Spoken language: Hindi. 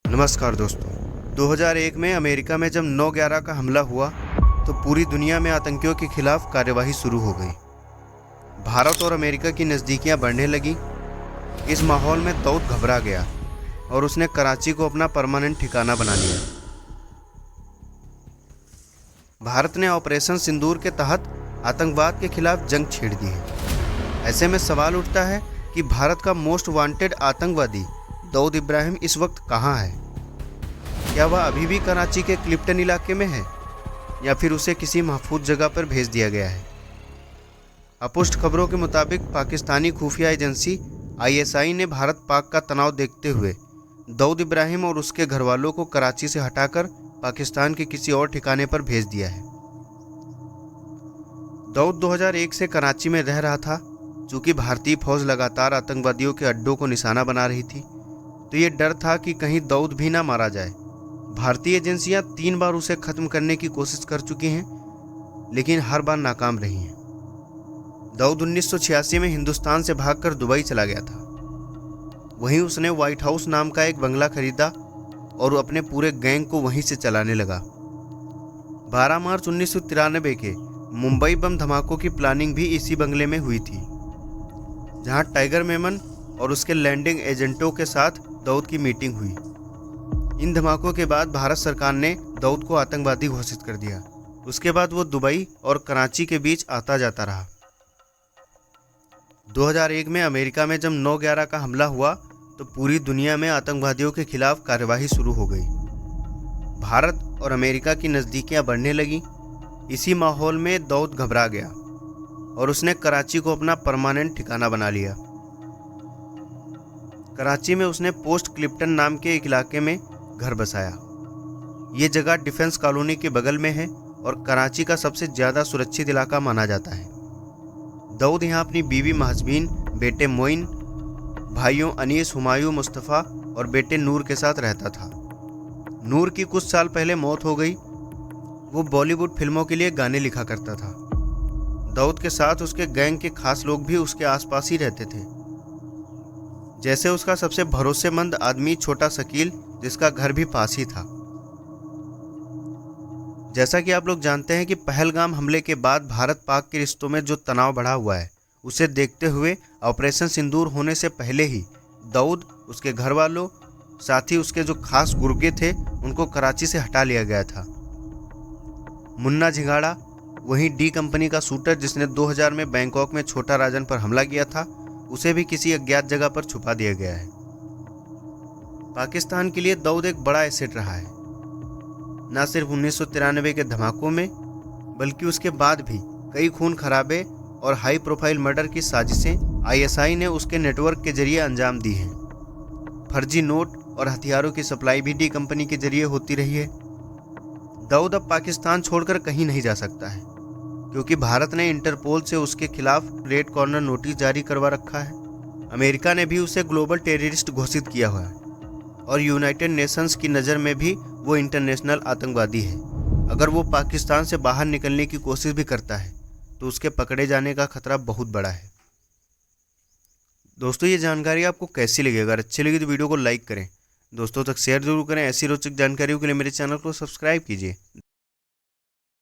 नमस्कार दोस्तों। 2001 में अमेरिका में जब 9/11 का हमला हुआ तो पूरी दुनिया में आतंकियों के खिलाफ कार्यवाही शुरू हो गई। भारत और अमेरिका की नज़दीकियां बढ़ने लगी। इस माहौल में दाऊद घबरा गया और उसने कराची को अपना परमानेंट ठिकाना बना लिया। भारत ने ऑपरेशन सिंदूर के तहत आतंकवाद के खिलाफ जंग छेड़ दी है। ऐसे में सवाल उठता है कि भारत का मोस्ट वांटेड आतंकवादी दाऊद इब्राहिम इस वक्त कहाँ है? क्या वह अभी भी कराची के क्लिफ्टन इलाके में है या फिर उसे किसी महफूज जगह पर भेज दिया गया है? अपुष्ट खबरों के मुताबिक पाकिस्तानी खुफिया एजेंसी ISI ने भारत पाक का तनाव देखते हुए दाऊद इब्राहिम और उसके घरवालों को कराची से हटाकर पाकिस्तान के किसी और ठिकाने पर भेज दिया है। दाऊद 2001 से कराची में रह रहा था। चूंकि भारतीय फौज लगातार आतंकवादियों के अड्डों को निशाना बना रही थी, तो ये डर था कि कहीं दाऊद भी ना मारा जाए। भारतीय एजेंसियां 3 बार उसे खत्म करने की कोशिश कर चुकी हैं, लेकिन हर बार नाकाम रही हैं। दाऊद 1986 में हिंदुस्तान से भागकर दुबई चला गया था। वहीं उसने व्हाइट हाउस नाम का एक बंगला खरीदा और अपने पूरे गैंग को वहीं से चलाने लगा। 12 मार्च 1993 के मुंबई बम धमाकों की प्लानिंग भी इसी बंगले में हुई थी, जहां टाइगर मेमन और उसके लैंडिंग एजेंटों के साथ दाऊद की मीटिंग हुई। इन धमाकों के बाद भारत सरकार ने दाऊद को आतंकवादी घोषित कर दिया। उसके बाद वो दुबई और कराची के बीच आता जाता रहा। 2001 में अमेरिका में जब 9/11 का हमला हुआ तो पूरी दुनिया में आतंकवादियों के खिलाफ कार्यवाही शुरू हो गई। भारत और अमेरिका की नज़दीकियां बढ़ने लगी। इसी माहौल में दाऊद घबरा गया और उसने कराची को अपना परमानेंट ठिकाना बना लिया। कराची में उसने पोस्ट क्लिफ्टन नाम के एक इलाके में घर बसाया। ये जगह डिफेंस कॉलोनी के बगल में है और कराची का सबसे ज़्यादा सुरक्षित इलाका माना जाता है। दाऊद यहाँ अपनी बीवी महजबीन, बेटे मोइन, भाइयों अनीस, हुमायूं, मुस्तफ़ा और बेटे नूर के साथ रहता था। नूर की कुछ साल पहले मौत हो गई। वो बॉलीवुड फिल्मों के लिए गाने लिखा करता था। दाऊद के साथ उसके गैंग के खास लोग भी उसके आसपास ही रहते थे, जैसे उसका सबसे भरोसेमंद आदमी छोटा शकील, जिसका घर भी पास ही था। जैसा कि आप लोग जानते हैं कि पहलगाम हमले के बाद भारत पाक के रिश्तों में जो तनाव बढ़ा हुआ है, उसे देखते हुए ऑपरेशन सिंदूर होने से पहले ही दाऊद, उसके घर वालों, साथ ही उसके जो खास गुर्गे थे, उनको कराची से हटा लिया गया था। मुन्ना झिंगाड़ा, वहीं डी कंपनी का शूटर जिसने 2000 में बैंकॉक में छोटा राजन पर हमला किया था, उसे भी किसी अज्ञात जगह पर छुपा दिया गया है। पाकिस्तान के लिए दाऊद एक बड़ा एसेट रहा है, न सिर्फ 1993 के धमाकों में, बल्कि उसके बाद भी कई खून खराबे और हाई प्रोफाइल मर्डर की साजिशें ISI ने उसके नेटवर्क के जरिए अंजाम दी हैं। फर्जी नोट और हथियारों की सप्लाई भी डी कंपनी के जरिए होती रही है। दाऊद अब पाकिस्तान छोड़कर कहीं नहीं जा सकता है, क्योंकि भारत ने इंटरपोल से उसके खिलाफ रेड कॉर्नर नोटिस जारी करवा रखा है। अमेरिका ने भी उसे ग्लोबल टेररिस्ट घोषित किया हुआ है और यूनाइटेड नेशंस की नज़र में भी वो इंटरनेशनल आतंकवादी है। अगर वो पाकिस्तान से बाहर निकलने की कोशिश भी करता है तो उसके पकड़े जाने का खतरा बहुत बड़ा है। दोस्तों, ये जानकारी आपको कैसी लगी? अगर अच्छी लगी तो वीडियो को लाइक करें, दोस्तों तक शेयर जरूर करें। ऐसी रोचक जानकारियों के लिए मेरे चैनल को सब्सक्राइब कीजिए।